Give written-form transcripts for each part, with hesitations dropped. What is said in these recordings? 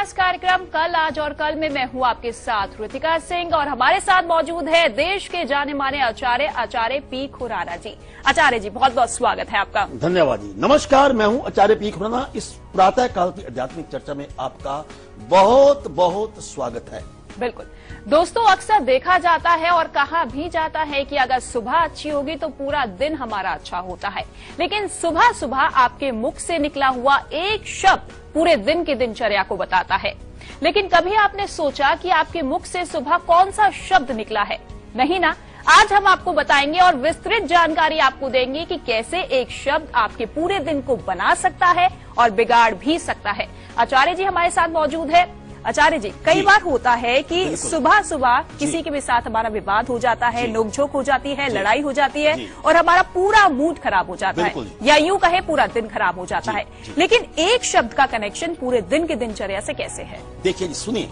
खास कार्यक्रम कल आज और कल में मैं हूं आपके साथ ऋतिका सिंह और हमारे साथ मौजूद है देश के जाने माने आचार्य पी खुराना जी। आचार्य जी, बहुत बहुत स्वागत है आपका। धन्यवाद जी। नमस्कार, मैं हूं आचार्य पी खुराना। इस प्रातः काल की आध्यात्मिक चर्चा में आपका बहुत बहुत स्वागत है। बिल्कुल दोस्तों, अक्सर देखा जाता है और कहा भी जाता है कि अगर सुबह अच्छी होगी तो पूरा दिन हमारा अच्छा होता है, लेकिन सुबह सुबह आपके मुख से निकला हुआ एक शब्द पूरे दिन की दिनचर्या को बताता है। लेकिन कभी आपने सोचा कि आपके मुख से सुबह कौन सा शब्द निकला है? नहीं ना। आज हम आपको बताएंगे और विस्तृत जानकारी आपको देंगे कि कैसे एक शब्द आपके पूरे दिन को बना सकता है और बिगाड़ भी सकता है। आचार्य जी हमारे साथ मौजूद है। आचार्य जी, कई बार होता है कि सुबह सुबह किसी के भी साथ हमारा विवाद हो जाता है, नोकझोंक हो जाती है, लड़ाई हो जाती है और हमारा पूरा मूड खराब हो जाता है, या यूं कहे पूरा दिन खराब हो जाता है। लेकिन एक शब्द का कनेक्शन पूरे दिन की दिनचर्या से कैसे है? देखिए सुनिए,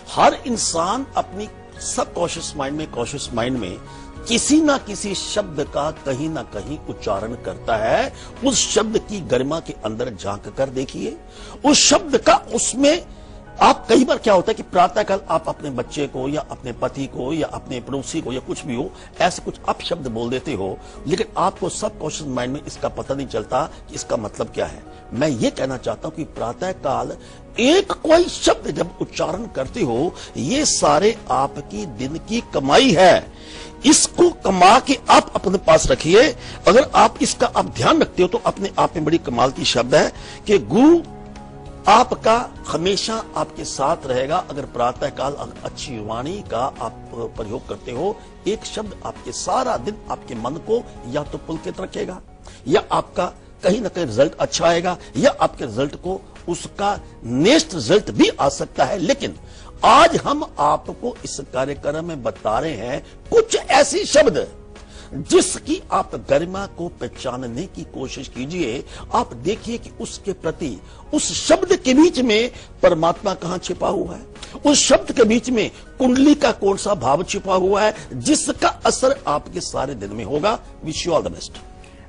हर इंसान अपनी सब कॉन्शियस माइंड में किसी ना किसी शब्द का कहीं ना कहीं उच्चारण करता है। उस शब्द की गरिमा के अंदर झांक कर देखिए, उस शब्द का उसमें आप कई बार क्या होता है कि प्रातःकाल आप अपने बच्चे को या अपने पति को या अपने पड़ोसी को या कुछ भी हो ऐसे कुछ अपशब्द बोल देते हो, लेकिन आपको सब कॉन्शियस माइंड में इसका पता नहीं चलता कि इसका मतलब क्या है। मैं ये कहना चाहता हूं कि प्रातःकाल एक कोई शब्द जब उच्चारण करते हो, ये सारे आपकी दिन की कमाई है। इसको कमा के आप अपने पास रखिए। अगर आप इसका आप ध्यान रखते हो तो अपने आप में बड़ी कमाल की शब्द है कि गुरु आपका हमेशा आपके साथ रहेगा। अगर प्रातःकाल अच्छी वाणी का आप प्रयोग करते हो, एक शब्द आपके सारा दिन आपके मन को या तो पुलकित रखेगा, या आपका कहीं ना कहीं रिजल्ट अच्छा आएगा, या आपके रिजल्ट को उसका नेक्स्ट रिजल्ट भी आ सकता है। लेकिन आज हम आपको इस कार्यक्रम में बता रहे हैं कुछ ऐसे शब्द जिसकी आप गरिमा को पहचानने की कोशिश कीजिए। आप देखिए कि उसके प्रति, उस शब्द के बीच में परमात्मा कहां छिपा हुआ है, उस शब्द के बीच में कुंडली का कौन सा भाव छिपा हुआ है, जिसका असर आपके सारे दिन में होगा। Wish you all the best.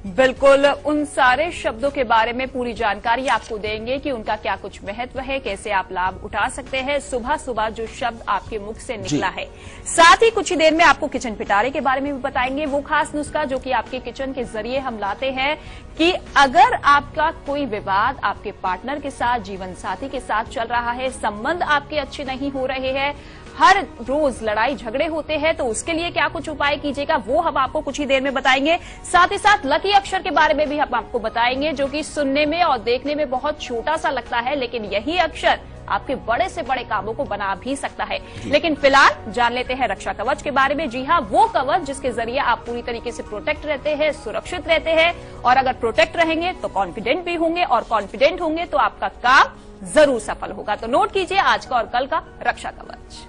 बिल्कुल, उन सारे शब्दों के बारे में पूरी जानकारी आपको देंगे कि उनका क्या कुछ महत्व है, कैसे आप लाभ उठा सकते हैं सुबह सुबह जो शब्द आपके मुख से निकला है। साथ ही कुछ ही देर में आपको किचन पिटारे के बारे में भी बताएंगे, वो खास नुस्खा जो कि आपके किचन के जरिए हम लाते हैं कि अगर आपका कोई विवाद आपके पार्टनर के साथ, जीवन साथी के साथ चल रहा है, संबंध आपके अच्छे नहीं हो रहे हैं, हर रोज लड़ाई झगड़े होते हैं, तो उसके लिए क्या कुछ उपाय कीजिएगा वो हम आपको कुछ ही देर में बताएंगे। साथ ही साथ लकी अक्षर के बारे में भी हम आपको बताएंगे, जो कि सुनने में और देखने में बहुत छोटा सा लगता है, लेकिन यही अक्षर आपके बड़े से बड़े कामों को बना भी सकता है। लेकिन फिलहाल जान लेते हैं रक्षा कवच के बारे में। जी हाँ, वो कवच जिसके जरिए आप पूरी तरीके से प्रोटेक्ट रहते हैं, सुरक्षित रहते हैं, और अगर प्रोटेक्ट रहेंगे तो कॉन्फिडेंट भी होंगे, और कॉन्फिडेंट होंगे तो आपका काम जरूर सफल होगा। तो नोट कीजिए आज का और कल का रक्षा कवच।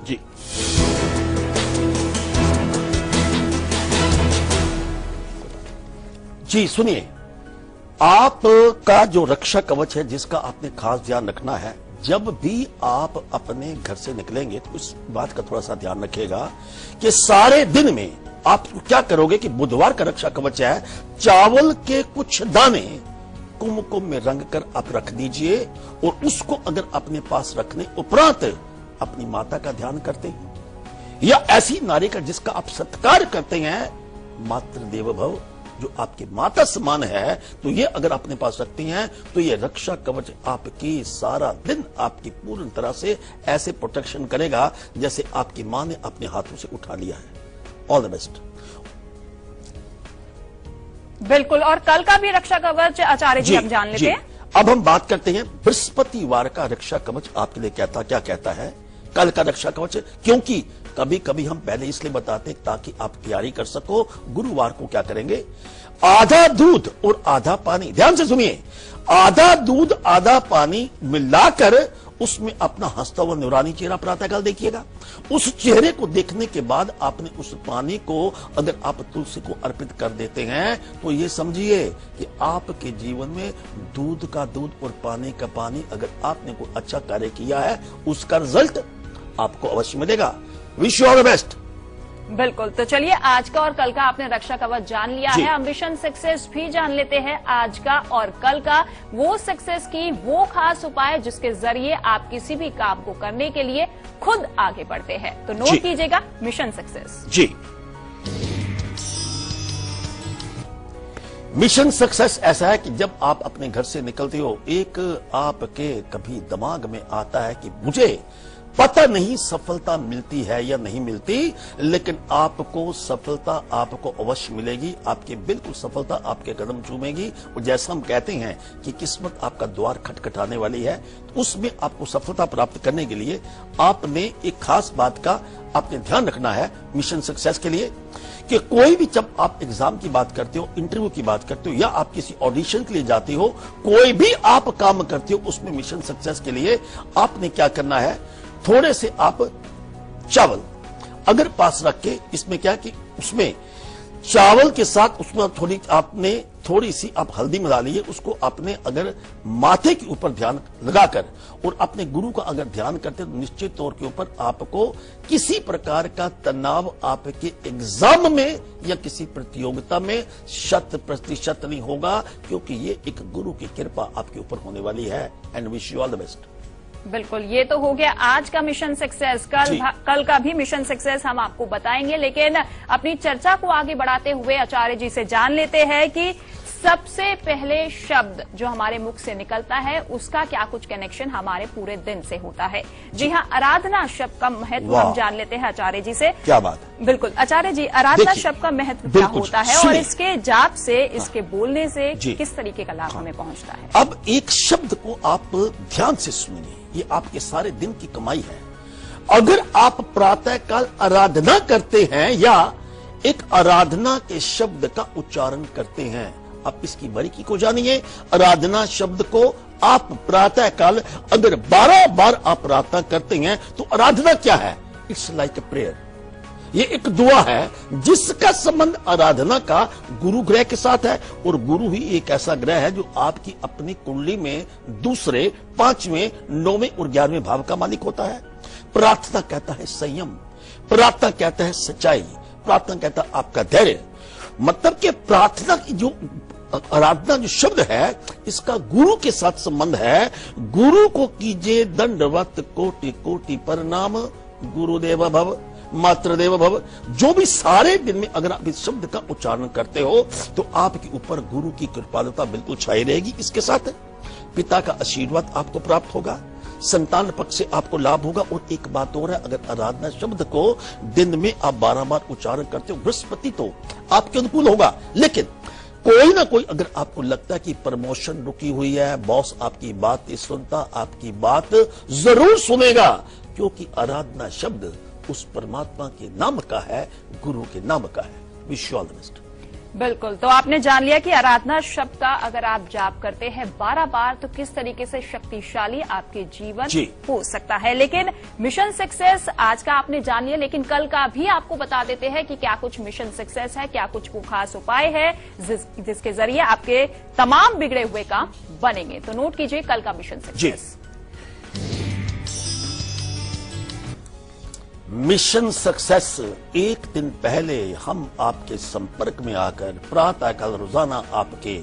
जी जी सुनिए, आपका जो रक्षा कवच है जिसका आपने खास ध्यान रखना है, जब भी आप अपने घर से निकलेंगे तो इस बात का थोड़ा सा ध्यान रखिएगा कि सारे दिन में आप क्या करोगे कि बुधवार का रक्षा कवच है, चावल के कुछ दाने कुमकुम में रंग कर आप रख दीजिए, और उसको अगर अपने पास रखने उपरांत अपनी माता का ध्यान करते हैं, या ऐसी नारी का जिसका आप सत्कार करते हैं, मातृ देवो भव, जो आपकी माता समान है, तो ये अगर अपने पास रखती हैं तो ये रक्षा कवच आपकी सारा दिन आपकी पूर्ण तरह से ऐसे प्रोटेक्शन करेगा जैसे आपकी मां ने अपने हाथों से उठा लिया है। All the best. बिल्कुल, और कल का भी रक्षा कवच आचार्य जी हम जान लेते हैं। अब हम बात करते हैं बृहस्पतिवार का रक्षा कवच आपके लिए क्या कहता है कल का रक्षा कवच, क्योंकि कभी कभी हम पहले इसलिए बताते हैं ताकि आप तैयारी कर सको। गुरुवार को क्या करेंगे, आधा दूध और आधा पानी, ध्यान से सुनिए, आधा दूध आधा पानी मिलाकर उसमें अपना हंसता हुआ नूरानी चेहरा प्रातःकाल देखिएगा। उस चेहरे को देखने के बाद आपने उस पानी को अगर आप तुलसी को अर्पित कर देते हैं तो ये समझिए कि आपके जीवन में दूध का दूध और पानी का पानी, अगर आपने कोई अच्छा कार्य किया है उसका रिजल्ट आपको अवश्य मिलेगा। Wish you all the best. बिल्कुल। तो चलिए आज का और कल का आपने रक्षा कवच जान लिया है, हम मिशन सक्सेस भी जान लेते हैं आज का और कल का। वो सक्सेस की वो खास उपाय जिसके जरिए आप किसी भी काम को करने के लिए खुद आगे बढ़ते हैं। तो नोट कीजिएगा मिशन सक्सेस। जी, मिशन सक्सेस ऐसा है कि जब आप अपने घर से निकलते हो, एक आपके कभी दिमाग में आता है कि मुझे पता नहीं सफलता मिलती है या नहीं मिलती, लेकिन आपको सफलता आपको अवश्य मिलेगी। आपकी बिल्कुल सफलता आपके कदम चूमेगी। और जैसा हम कहते हैं कि किस्मत आपका द्वार खटखटाने वाली है, तो उसमें आपको सफलता प्राप्त करने के लिए आपने एक खास बात का आपने ध्यान रखना है मिशन सक्सेस के लिए, कि कोई भी जब आप एग्जाम की बात करते हो, इंटरव्यू की बात करते हो, या आप किसी ऑडिशन के लिए जाते हो, कोई भी आप काम करते हो, उसमें मिशन सक्सेस के लिए आपने क्या करना है, थोड़े से आप चावल अगर पास रख के, इसमें क्या कि उसमें चावल के साथ उसमें थोड़ी सी आप हल्दी मिला लीजिए, उसको आपने अगर माथे के ऊपर ध्यान लगाकर और अपने गुरु का अगर ध्यान करते तो निश्चित तौर के ऊपर आपको किसी प्रकार का तनाव आपके एग्जाम में या किसी प्रतियोगिता में 100% नहीं होगा, क्योंकि ये एक गुरु की कृपा आपके ऊपर होने वाली है। And wish you all the best. बिल्कुल, ये तो हो गया आज का मिशन सक्सेस। कल का भी मिशन सक्सेस हम आपको बताएंगे, लेकिन अपनी चर्चा को आगे बढ़ाते हुए आचार्य जी से जान लेते हैं कि सबसे पहले शब्द जो हमारे मुख से निकलता है उसका क्या कुछ कनेक्शन हमारे पूरे दिन से होता है। जी हाँ, आराधना शब्द का महत्व हम जान लेते हैं आचार्य जी से। क्या बात है। बिल्कुल आचार्य जी, आराधना शब्द का महत्व क्या होता है और इसके जाप से, इसके बोलने से किस तरीके का लाभ हमें पहुंचता है। अब एक शब्द को आप ध्यान से सुनिए, ये आपके सारे दिन की कमाई है। अगर आप प्रातःकाल आराधना करते हैं या एक आराधना के शब्द का उच्चारण करते हैं, आप इसकी बारीकी को जानिए। आराधना शब्द को आप प्रातःकाल अगर 12 बार आप प्रार्थना करते हैं तो आराधना क्या है, इट्स लाइक ए प्रेयर। ये एक दुआ है जिसका संबंध आराधना का गुरु ग्रह के साथ है, और गुरु ही एक ऐसा ग्रह है जो आपकी अपनी कुंडली में दूसरे, 5वें, 9वें और 11वें भाव का मालिक होता है। प्रार्थना कहता है संयम, प्रार्थना कहता है सच्चाई, प्रार्थना कहता है आपका धैर्य। मतलब कि प्रार्थना की जो आराधना जो शब्द है, इसका गुरु के साथ संबंध है। गुरु को कीजिए दंडवत कोटि कोटि प्रणाम, गुरुदेव भव मातृदेव भव। जो भी सारे दिन में अगर आप इस शब्द का उच्चारण करते हो तो आपके ऊपर गुरु की कृपालुता बिल्कुल छाई रहेगी। इसके साथ पिता का आशीर्वाद आपको प्राप्त होगा, संतान पक्ष से आपको लाभ होगा। और एक बात और है, अगर आराधना शब्द को दिन में आप 12 बार उच्चारण करते हो, बृहस्पति तो आपके अनुकूल होगा। लेकिन कोई ना कोई अगर आपको लगता है कि प्रमोशन रुकी हुई है, बॉस आपकी बात नहीं सुनता, आपकी बात जरूर सुनेगा, क्योंकि आराधना शब्द उस परमात्मा के नाम का है, गुरु के नाम का है। Wish you all the best. बिल्कुल, तो आपने जान लिया कि आराधना शब्द का अगर आप जाप करते हैं 12 बार तो किस तरीके से शक्तिशाली आपके जीवन हो सकता है। लेकिन मिशन सक्सेस आज का आपने जान लिया, लेकिन कल का भी आपको बता देते हैं कि क्या कुछ मिशन सक्सेस है, क्या कुछ वो खास उपाय है जिसके जरिए आपके तमाम बिगड़े हुए काम बनेंगे। तो नोट कीजिए कल का मिशन सक्सेस। मिशन सक्सेस, एक दिन पहले हम आपके संपर्क में आकर प्रातःकाल रोजाना आपके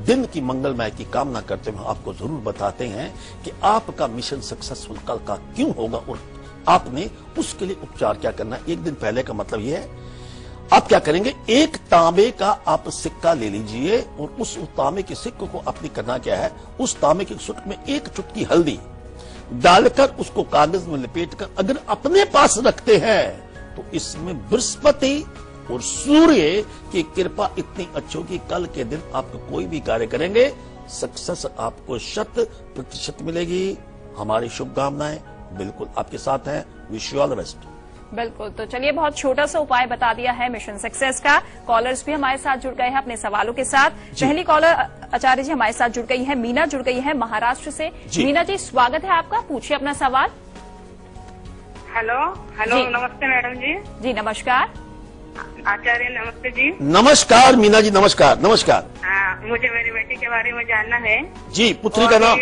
दिन की मंगलमय की कामना करते हुए आपको जरूर बताते हैं कि आपका मिशन सक्सेसफुल कल का क्यों होगा और आपने उसके लिए उपचार क्या करना है। एक दिन पहले का मतलब यह है, आप क्या करेंगे, एक तांबे का आप सिक्का ले लीजिए और उस तांबे के सिक्के को आपने करना क्या है, उस तांबे के सिक्के में एक चुटकी हल्दी डालकर उसको कागज में लपेटकर अगर अपने पास रखते हैं तो इसमें बृहस्पति और सूर्य की कृपा इतनी अच्छी होगी, कल के दिन आप कोई भी कार्य करेंगे सक्सेस आपको 100% मिलेगी। हमारी शुभकामनाएं बिल्कुल आपके साथ हैं। Wish you all the best. बिल्कुल, तो चलिए बहुत छोटा सा उपाय बता दिया है मिशन सक्सेस का। कॉलर्स भी हमारे साथ जुड़ गए हैं अपने सवालों के साथ। पहली कॉलर आचार्य जी हमारे साथ जुड़ गई है, मीना जुड़ गई है महाराष्ट्र से। मीना जी स्वागत है आपका, पूछिए अपना सवाल। हेलो हेलो, नमस्ते मैडम जी। जी नमस्कार। आचार्य नमस्ते जी। नमस्कार मीना जी, नमस्कार नमस्कार। मुझे मेरी बेटी के बारे में जानना है जी। पुत्री का नाम?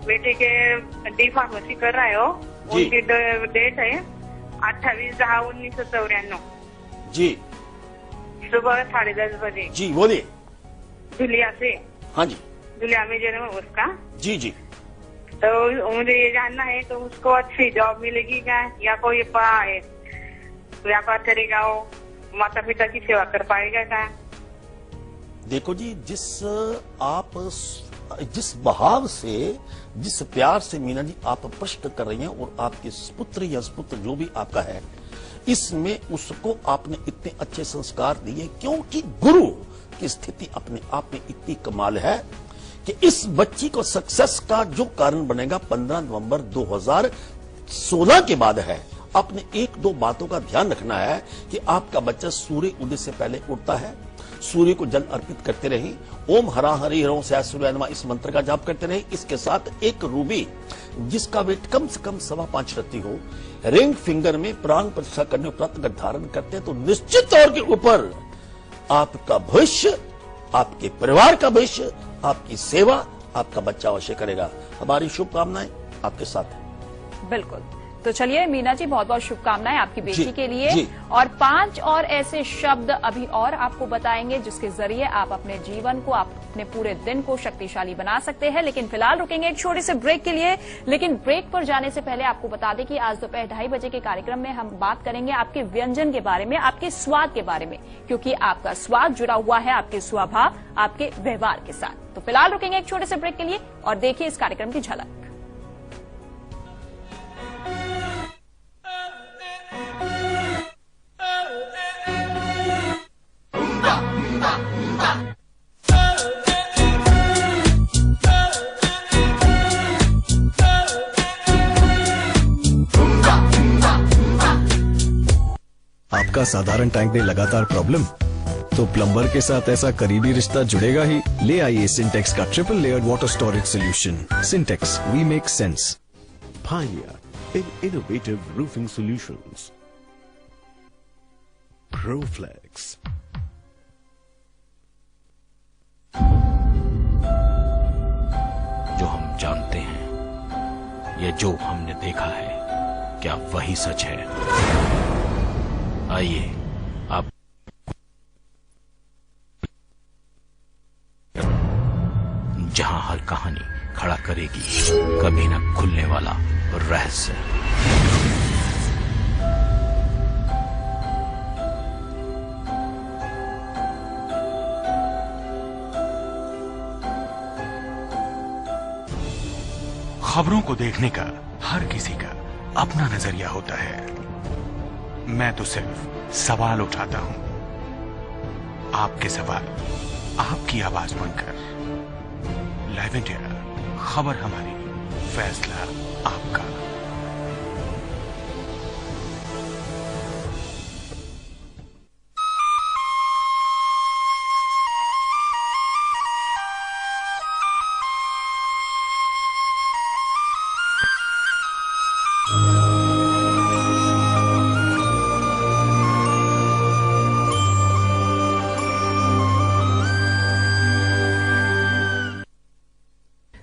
बेटे के डी फार्मेसी कर रहा है, उनकी डेट है 28/10/1994 जी सुबह 10:30 बजे जी बोलिए। धुलिया से। हाँ जी धुलिया में जन्म है उसका। जी जी। तो मुझे ये जानना है तो उसको अच्छी जॉब मिलेगी क्या, या कोई व्यापार करेगा, वो माता पिता की सेवा कर पाएगा क्या? देखो जी, जिस बहाव से, जिस प्यार से मीना जी आप प्रश्न कर रही हैं, और आपके पुत्र या सुपुत्र जो भी आपका है, इसमें उसको आपने इतने अच्छे संस्कार दिए, क्योंकि गुरु की स्थिति अपने आप में इतनी कमाल है कि इस बच्ची को सक्सेस का जो कारण बनेगा 15 नवंबर 2016 के बाद है। आपने एक दो बातों का ध्यान रखना है कि आपका बच्चा सूर्य उदय से पहले उठता है, सूर्य को जल अर्पित करते रहे, ओम हरा हरि हरों से सूर्य नमः इस मंत्र का जाप करते रहे। इसके साथ एक रूबी जिसका वेट कम से कम 5.25 रत्ती हो, रिंग फिंगर में प्राण प्रतिष्ठा करने उपरांत अगर धारण करते हैं तो निश्चित तौर के ऊपर आपका भविष्य, आपके परिवार का भविष्य, आपकी सेवा आपका बच्चा अवश्य करेगा। हमारी शुभकामनाएं आपके साथ है। बिल्कुल। तो चलिए मीना जी, बहुत बहुत शुभकामनाएं आपकी बेटी के लिए। जी। और 5 और ऐसे शब्द अभी और आपको बताएंगे जिसके जरिए आप अपने जीवन को, आप अपने पूरे दिन को शक्तिशाली बना सकते हैं। लेकिन फिलहाल रुकेंगे एक छोटे से ब्रेक के लिए। लेकिन ब्रेक पर जाने से पहले आपको बता दें कि आज दोपहर 2:30 बजे के कार्यक्रम में हम बात करेंगे आपके व्यंजन के बारे में, आपके स्वाद के बारे में, क्योंकि आपका स्वाद जुड़ा हुआ है आपके स्वभाव, आपके व्यवहार के साथ। तो फिलहाल रुकेंगे एक छोटे से ब्रेक के लिए और देखिए इस कार्यक्रम की झलक। आपका साधारण टैंक में लगातार प्रॉब्लम, तो प्लम्बर के साथ ऐसा करीबी रिश्ता जुड़ेगा ही। ले आइए सिंटेक्स का triple layered water storage solution. Sintex, we make sense. Pioneer in innovative roofing solutions. Proflex. जो हम जानते हैं, या जो हमने देखा है, क्या वही सच है? आइए आप जहां हर कहानी खड़ा करेगी कभी न खुलने वाला रहस्य। खबरों को देखने का हर किसी का अपना नजरिया होता है। मैं तो सिर्फ सवाल उठाता हूं, आपके सवाल आपकी आवाज बनकर। लाइव इंडिया, खबर हमारी, फैसला आपका।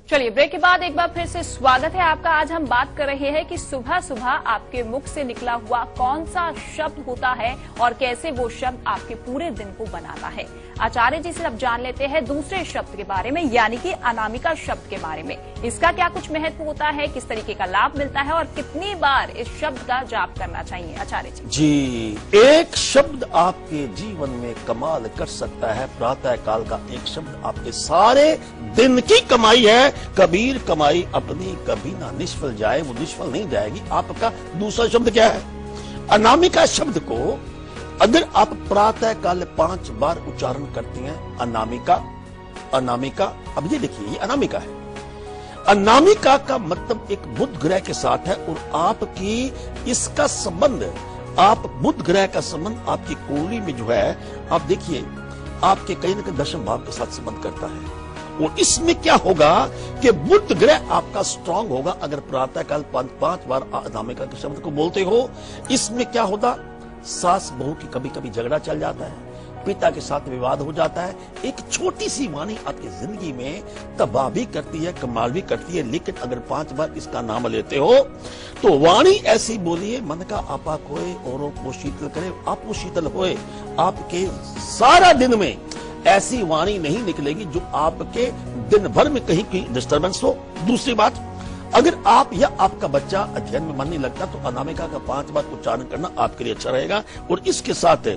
चलिए ब्रेक के बाद एक बार फिर से स्वागत है आपका। आज हम बात कर रहे हैं कि सुबह सुबह आपके मुख से निकला हुआ कौन सा शब्द होता है और कैसे वो शब्द आपके पूरे दिन को बनाता है। आचार्य जी से अब जान लेते हैं दूसरे शब्द के बारे में, यानी कि अनामिका शब्द के बारे में। इसका क्या कुछ महत्व होता है, किस तरीके का लाभ मिलता है और कितनी बार इस शब्द का जाप करना चाहिए? आचार्य जी। जी, एक शब्द आपके जीवन में कमाल कर सकता है। प्रातः काल का एक शब्द आपके सारे दिन की कमाई है। कबीर कमाई अपनी कभी ना निष्फल जाए, वो निष्फल नहीं जाएगी। आपका दूसरा शब्द क्या है? अनामिका शब्द को अगर आप प्रातः काल 5 बार उच्चारण करती हैं, अनामिका अनामिका, अब ये देखिए ये अनामिका है। अनामिका का मतलब एक बुध ग्रह के साथ है और आपकी इसका संबंध, आप बुध ग्रह का संबंध आपकी कुंडली में जो है, आप देखिए आपके कहीं ना कहीं दशम भाव के साथ संबंध करता है। और इसमें क्या होगा कि बुध ग्रह आपका स्ट्रांग होगा अगर प्रातः काल 5 बार अनामिका के शब्द को बोलते हो। इसमें क्या होता, सास बहू की कभी कभी झगड़ा चल जाता है, पिता के साथ विवाद हो जाता है। एक छोटी सी वाणी आपकी जिंदगी में तबाह भी करती है, कमाल भी करती है। लेकिन अगर 5 बार इसका नाम लेते हो तो वाणी ऐसी बोलिए, मन का आपा खोए औरों को शीतल करे, आप वो शीतल होए। आपके सारा दिन में ऐसी वाणी नहीं निकलेगी जो आपके दिन भर में कहीं कहीं डिस्टर्बेंस हो। दूसरी बात, अगर आप या आपका बच्चा अध्ययन में मन नहीं लगता तो अनामिका का 5 बार उच्चारण करना आपके लिए अच्छा रहेगा। और इसके साथ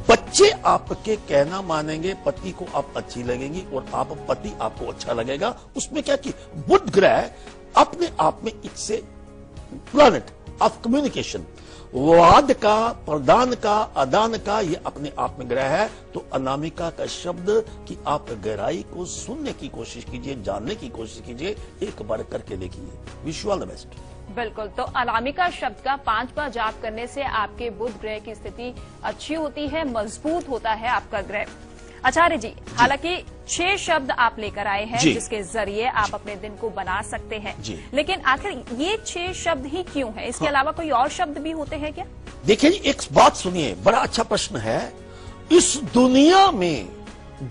बच्चे आपके कहना मानेंगे, पति को आप अच्छी लगेंगी और आप पति आपको अच्छा लगेगा। उसमें क्या कि बुध ग्रह अपने आप में इससे प्लैनेट ऑफ कम्युनिकेशन, वाद का, प्रदान का, आदान का, ये अपने आप में ग्रह है। तो अनामिका का शब्द की आप गहराई को सुनने की कोशिश कीजिए, जानने की कोशिश कीजिए, एक बार करके देखिए। Wish you all the best. बिल्कुल, तो अनामिका शब्द का 5 बार जाप करने से आपके बुध ग्रह की स्थिति अच्छी होती है, मजबूत होता है आपका ग्रह। आचार्य जी, हालांकि 6 शब्द आप लेकर आए हैं जिसके जरिए आप अपने दिन को बना सकते हैं, लेकिन आखिर ये 6 शब्द ही क्यों है? इसके अलावा कोई और शब्द भी होते हैं क्या? देखिए जी, एक बात सुनिए, बड़ा अच्छा प्रश्न है। इस दुनिया में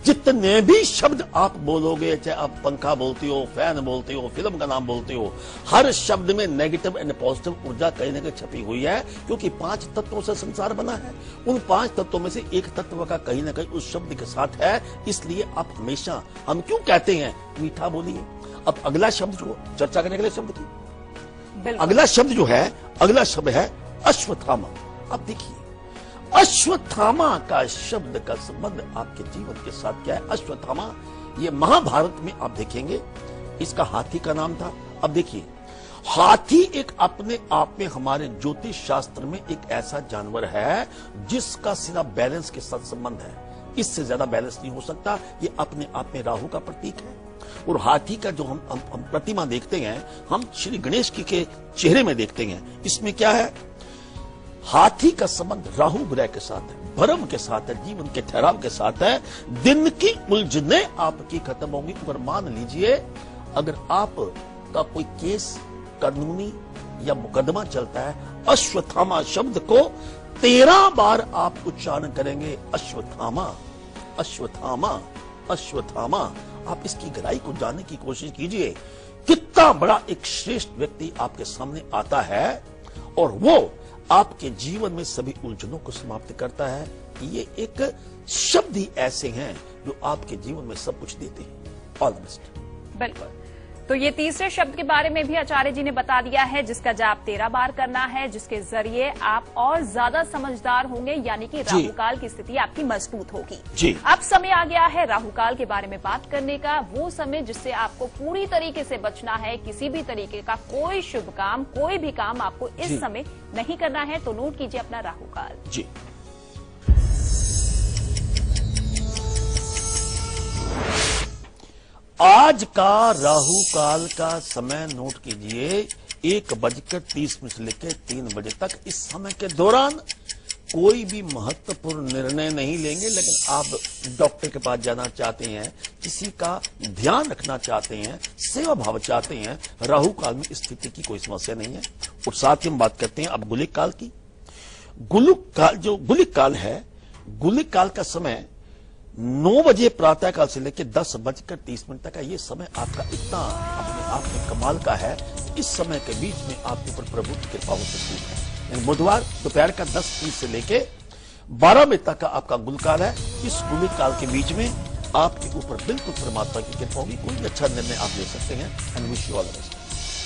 जितने भी शब्द आप बोलोगे, चाहे आप पंखा बोलते हो, फैन बोलते हो, फिल्म का नाम बोलते हो, हर शब्द में नेगेटिव एंड पॉजिटिव ऊर्जा कहीं ना कहीं छपी हुई है। क्योंकि 5 तत्वों से संसार बना है। उन 5 तत्वों में से एक तत्व का कहीं ना कहीं उस शब्द के साथ है। इसलिए आप हमेशा, हम क्यों कहते हैं मीठा बोलिए। अब अगला शब्द जो चर्चा करने के लिए शब्द की, अगला शब्द जो है, अगला शब्द है अश्वत्थामा। अब देखिए, अश्वत्थामा का शब्द का संबंध आपके जीवन के साथ क्या है? अश्वत्थामा ये महाभारत में आप देखेंगे, इसका हाथी का नाम था। अब देखिए, हाथी एक अपने आप में हमारे ज्योतिष शास्त्र में एक ऐसा जानवर है जिसका सीधा बैलेंस के साथ संबंध है। इससे ज्यादा बैलेंस नहीं हो सकता। ये अपने आप में राहु का प्रतीक है। और हाथी का जो हम प्रतिमा देखते हैं, हम श्री गणेश जी के चेहरे में देखते हैं। इसमें क्या है? हाथी का संबंध राहु ग्रह के साथ है, भरम के साथ है, जीवन के ठहराव के साथ है। दिन की उलझने आपकी खत्म होंगी। अगर मान लीजिए, अगर आपका कोई केस, कानूनी या मुकदमा चलता है, अश्वत्थामा शब्द को 13 बार आप उच्चारण करेंगे। अश्वत्थामा, अश्वत्थामा, अश्वत्थामा। आप इसकी गहराई को जानने की कोशिश कीजिए। कितना बड़ा एक श्रेष्ठ व्यक्ति आपके सामने आता है और वो आपके जीवन में सभी उलझनों को समाप्त करता है। ये एक शब्द ही ऐसे हैं जो आपके जीवन में सब कुछ देते हैं। All the best. बिल्कुल, तो ये तीसरे शब्द के बारे में भी आचार्य जी ने बता दिया है, जिसका जाप 13 बार करना है, जिसके जरिए आप और ज्यादा समझदार होंगे, यानी कि राहुकाल की स्थिति आपकी मजबूत होगी। अब समय आ गया है राहुकाल के बारे में बात करने का, वो समय जिससे आपको पूरी तरीके से बचना है। किसी भी तरीके का कोई शुभ काम, कोई भी काम आपको इस समय नहीं करना है। तो नोट कीजिए अपना राहुकाल। जी, आज का राहु काल का समय नोट कीजिए, 1:30 से लेकर 3 बजे तक। इस समय के दौरान कोई भी महत्वपूर्ण निर्णय नहीं लेंगे। लेकिन आप डॉक्टर के पास जाना चाहते हैं, किसी का ध्यान रखना चाहते हैं, सेवा भाव चाहते हैं, राहु काल में स्थिति की कोई समस्या नहीं है। और साथ ही हम बात करते हैं अब गुलिक काल की। गुलिक काल, जो गुलिक काल है, गुलिक काल का समय 9 बजे प्रातः काल से लेकर 10:30 तक का। ये समय आपका इतना अपने आप में कमाल का है। इस समय के बीच में आपके ऊपर प्रभु की कृपा हो सकती है। बुधवार दोपहर का 10:30 से लेकर 12 बजे तक का आपका गुलकाल है। इस गुलिक काल के बीच में आपके ऊपर बिल्कुल परमात्मा की कृपा होगी। कोई भी अच्छा निर्णय आप ले सकते हैं। And wish you all the best.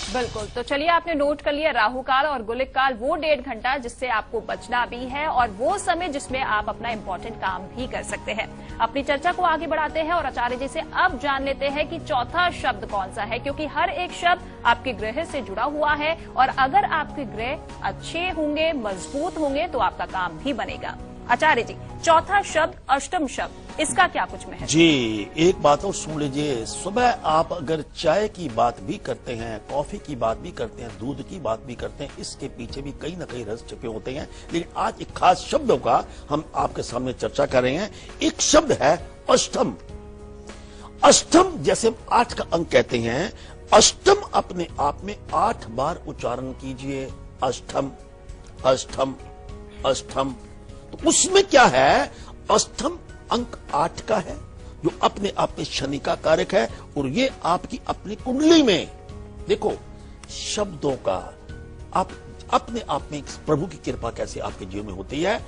बिल्कुल, तो चलिए, आपने नोट कर लिया राहु काल और गुलिक काल, वो 1.5 घंटा जिससे आपको बचना भी है और वो समय जिसमें आप अपना इंपॉर्टेंट काम भी कर सकते हैं। अपनी चर्चा को आगे बढ़ाते हैं और आचार्य जी से अब जान लेते हैं कि चौथा शब्द कौन सा है, क्योंकि हर एक शब्द आपके ग्रह से जुड़ा हुआ है और अगर आपके ग्रह अच्छे होंगे, मजबूत होंगे तो आपका काम भी बनेगा। आचार्य जी, चौथा शब्द अष्टम शब्द, इसका क्या कुछ महत्व? जी, एक बात और सुन लीजिए। सुबह आप अगर चाय की बात भी करते हैं, कॉफी की बात भी करते हैं, दूध की बात भी करते हैं, इसके पीछे भी कहीं ना कहीं रस छिपे होते हैं। लेकिन आज एक खास शब्दों का हम आपके सामने चर्चा कर रहे हैं। एक शब्द है अष्टम। अष्टम जैसे 8 का अंक कहते हैं, अष्टम अपने आप में 8 बार उच्चारण कीजिए। अष्टम, अष्टम, अष्टम। तो उसमें क्या है? अष्टम अंक 8 का है, जो अपने आप में शनि का कारक है, और ये आपकी अपनी कुंडली में देखो शब्दों का आप अपने आप में प्रभु की कृपा कैसे आपके जीवन में होती है।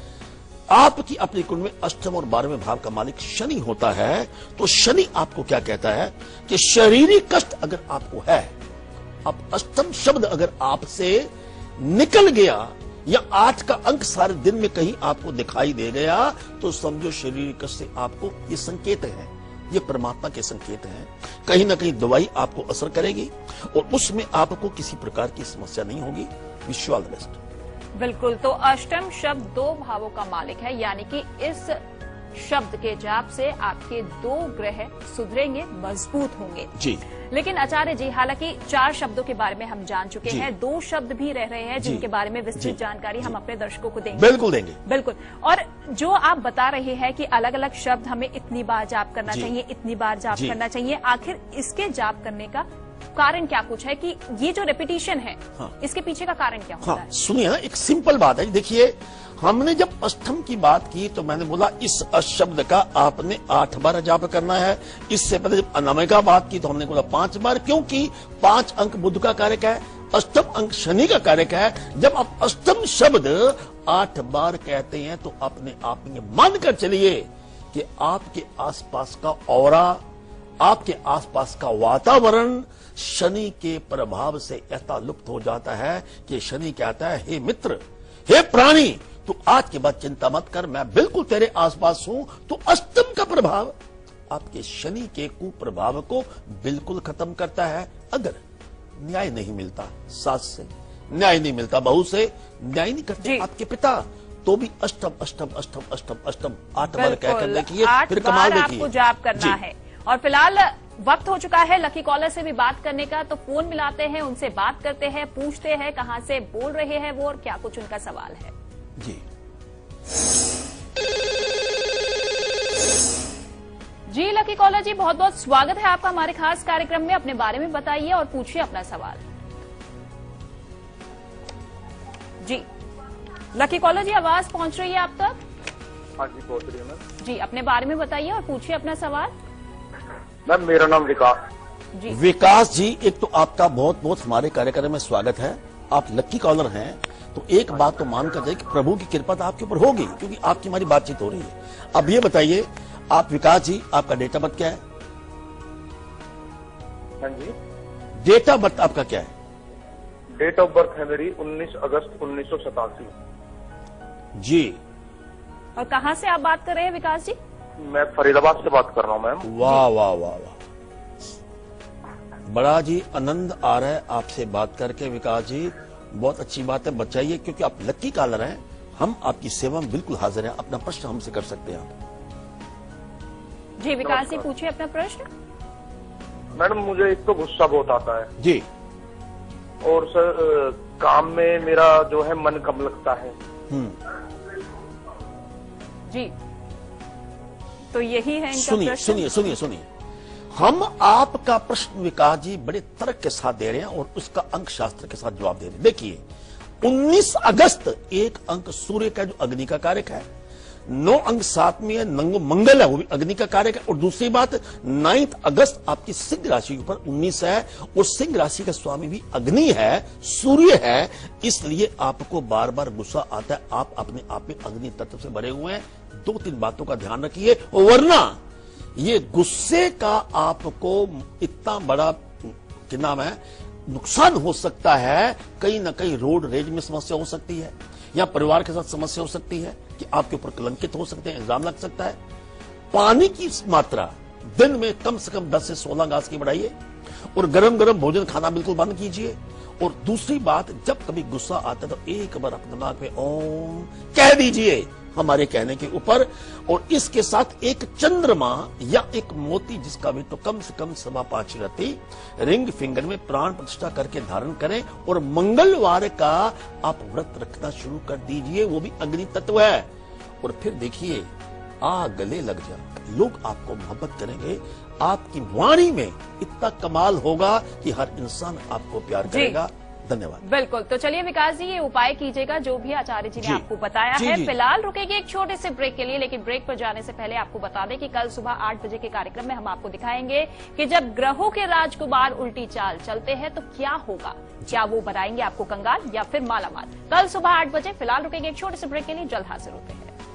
आपकी अपनी कुंडली में अष्टम और 12वें भाव का मालिक शनि होता है, तो शनि आपको क्या कहता है कि शारीरिक कष्ट अगर आपको है, अब अष्टम शब्द अगर आपसे निकल गया या 8 का अंक सारे दिन में कहीं आपको दिखाई दे गया, तो समझो शारीरिक कष्ट से आपको ये संकेत है, ये परमात्मा के संकेत हैं। कहीं ना कहीं दवाई आपको असर करेगी और उसमें आपको किसी प्रकार की समस्या नहीं होगी। Wish you all the best. बिल्कुल, तो अष्टम शब्द 2 भावों का मालिक है, यानी कि इस शब्द के जाप से आपके 2 ग्रह सुधरेंगे, मजबूत होंगे। जी। लेकिन आचार्य जी, हालांकि 4 शब्दों के बारे में हम जान चुके हैं, 2 शब्द भी रह रहे हैं जिनके बारे में विस्तृत जानकारी हम अपने दर्शकों को देंगे। बिल्कुल देंगे। बिल्कुल। और जो आप बता रहे हैं कि अलग अलग शब्द हमें इतनी बार जाप करना चाहिए, इतनी बार जाप करना चाहिए, आखिर इसके जाप करने का कारण क्या कुछ है कि ये जो रेपिटेशन है, इसके पीछे का कारण क्या होता है? सुनिए ना, एक सिंपल बात है। देखिए, हमने जब अष्टम की बात की तो मैंने बोला इस शब्द का आपने 8 बार जाप करना है। इससे पहले जब अनामिका बात की तो हमने बोला 5 बार, क्योंकि 5 अंक बुध का कारक है, अष्टम अंक शनि का कारक है। जब आप अष्टम शब्द 8 बार कहते हैं तो अपने आप में मान कर चलिए कि आपके आसपास का ऑरा, आपके आसपास का वातावरण शनि के प्रभाव से ऐसा लुप्त हो जाता है कि शनि कहता है, हे मित्र, हे प्राणी, तो आज के बाद चिंता मत कर, मैं बिल्कुल तेरे आसपास हूं। तो अष्टम का प्रभाव आपके शनि के कुप्रभाव को बिल्कुल खत्म करता है। अगर न्याय नहीं मिलता सास से, न्याय नहीं मिलता बहू से, न्याय नहीं करते आपके पिता, तो भी अष्टम अष्टम अष्टम अष्टम अष्टम 8 बार कहकर देखिए, फिर कमाल देखिए। आपको जाप करना है। और फिलहाल वक्त हो चुका है लकी कॉलर से भी बात करने का, तो फोन मिलाते हैं, उनसे बात करते हैं, पूछते हैं कहां से बोल रहे हैं वो और क्या कुछ उनका सवाल है। जी जी लकी कॉलर जी, बहुत बहुत स्वागत है आपका हमारे खास कार्यक्रम में। अपने बारे में बताइए और पूछिए अपना सवाल। जी लकी कॉलर जी, आवाज पहुंच रही है आप तक? हाँ जी, पहुंच रही है मैम। जी, अपने बारे में बताइए और पूछिए अपना सवाल। मैम, मेरा नाम विकास। जी विकास जी, एक तो आपका बहुत बहुत हमारे कार्यक्रम में स्वागत है। आप लकी कॉलर हैं, तो एक बात तो मान कर जाइए कि प्रभु की कृपा तो आपके ऊपर होगी, क्योंकि आपकी हमारी बातचीत हो रही है। अब ये बताइए आप विकास जी, आपका डेट ऑफ बर्थ क्या है? हाँ जी, डेट ऑफ बर्थ आपका क्या है? डेट ऑफ बर्थ है मेरी 19 अगस्त 1987। जी। और कहां से आप बात कर रहे हैं विकास जी? मैं फरीदाबाद से बात कर रहा हूँ मैम। वाह वाह वाह वाह, बड़ा जी आनंद आ रहा है आपसे बात करके विकास जी, बहुत अच्छी बात है। बचाइए, क्योंकि आप लकी कॉलर हैं, हम आपकी सेवा में बिल्कुल हाजिर हैं। अपना प्रश्न हमसे कर सकते हैं आप। जी विकास जी, पूछिए अपना प्रश्न। मैडम, मुझे एक तो गुस्सा बहुत आता है जी, और सर काम में मेरा जो है मन कम लगता है। जी, तो यही है इनका सुनिए प्रश्न। सुनिए सुनिए सुनिए, हम आपका प्रश्न विकास जी बड़े तर्क के साथ दे रहे हैं और उसका अंक शास्त्र के साथ जवाब दे रहे हैं। देखिए, 19 अगस्त एक अंक सूर्य का जो अग्नि का कारक है, 9 अंक 7 में मंगल है, वो भी अग्नि का कारक है। और दूसरी बात, 9 अगस्त आपकी सिंह राशि के ऊपर 19 है और सिंह राशि का स्वामी भी अग्नि है, सूर्य है, इसलिए आपको बार बार गुस्सा आता है। आप अपने आप में अग्नि तत्व से भरे हुए हैं। 2-3 बातों का ध्यान रखिए, वरना ये गुस्से का आपको इतना बड़ा क्या नाम है नुकसान हो सकता है। कहीं ना कहीं रोड रेज में समस्या हो सकती है, या परिवार के साथ समस्या हो सकती है कि आपके ऊपर कलंकित हो सकते हैं, इल्जाम लग सकता है। पानी की मात्रा दिन में कम से कम 10 से 16 गिलास की बढ़ाइए और गरम गरम भोजन खाना बिल्कुल बंद कीजिए। और दूसरी बात, जब कभी गुस्सा आता है तो एक बार अपने दिमाग में ओम कह दीजिए हमारे कहने के ऊपर, और इसके साथ एक चंद्रमा या एक मोती जिसका भी तो कम से कम 5.25 रत्ती रिंग फिंगर में प्राण प्रतिष्ठा करके धारण करें। और मंगलवार का आप व्रत रखना शुरू कर दीजिए, वो भी अग्नि तत्व है। और फिर देखिए, आ गले लग जा, लोग आपको मोहब्बत करेंगे। आपकी वाणी में इतना कमाल होगा कि हर इंसान आपको प्यार करेगा। धन्यवाद। बिल्कुल, तो चलिए विकास जी ये उपाय कीजिएगा जो भी आचार्य जी ने जी। आपको बताया जी, है। जी। फिलहाल रुकेंगे एक छोटे से ब्रेक के लिए, लेकिन ब्रेक पर जाने से पहले आपको बता दें कि कल सुबह 8 बजे के कार्यक्रम में हम आपको दिखाएंगे कि जब ग्रहों के राजकुमार उल्टी चाल चलते हैं तो क्या होगा, क्या वो बनाएंगे आपको कंगाल या फिर मालामाल। कल सुबह 8 बजे। फिलहाल रुकेंगे एक छोटे से ब्रेक के लिए, जल्द हाजिर होते हैं।